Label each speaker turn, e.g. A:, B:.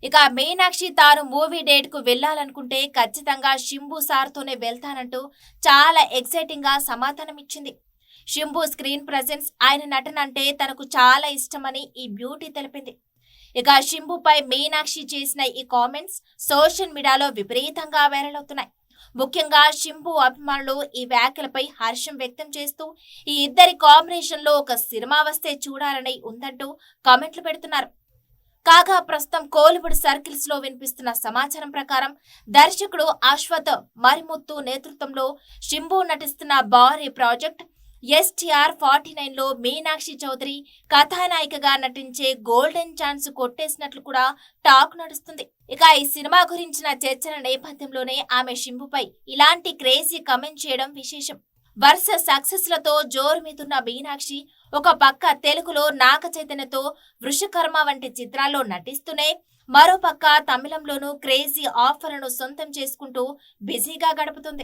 A: ఇక మీనాక్షి తాను movie date కు వెళ్లాలనుకుంటే ఖచ్చితంగా శింబు సార్తోనే వెళ్తానంటూ చాలా ఎక్సైటింగ్ గా సమాధానం ఇచ్చింది. శింబు స్క్రీన్ ప్రెజెన్స్, ఆయన నటన అంటే తనకు చాలా ఇష్టమని ఈ బ్యూటీ తెలిపింది. ఇక శింబుపై మీనాక్షి చేసిన ఈ కామెంట్స్ సోషల్ మీడియాలో విపరీతంగా వైరల్ అవుతున్నాయి. ముఖ్యంగా శింబు అభిమానులు ఈ వ్యాఖ్యలపై హర్షం వ్యక్తం చేస్తూ ఈ ఇద్దరి కాంబినేషన్ లో ఒక సినిమా వస్తే చూడాలని ఉందంటూ కామెంట్లు పెడుతున్నారు. కాగా ప్రస్తుతం కోలీవుడ్ సర్కిల్స్ లో వినిపిస్తున్న సమాచారం ప్రకారం దర్శకుడు అశ్వథ్ మరిముత్తు నేతృత్వంలో శింబు నటిస్తున్న భారీ ప్రాజెక్ట్ STR49 లో మీనాక్షి చౌదరి కథానాయికగా నటించే గోల్డెన్ ఛాన్స్ కొట్టేసినట్లు కూడా టాక్ నడుస్తుంది. ఇక ఈ సినిమా గురించిన చర్చల నేపథ్యంలోనే ఆమె శింబుపై ఇలాంటి క్రేజీ కమెంట్ చేయడం విశేషం. వరుస సక్సెస్ లతో జోరు మీదున్న మీనాక్షి ఒక పక్క తెలుగులో నాగ చైతన్యతో వృషకర్మ వంటి చిత్రాల్లో నటిస్తూనే మరోపక్క తమిళంలోనూ క్రేజీ ఆఫర్లను సొంతం చేసుకుంటూ బిజీగా గడుపుతుంది.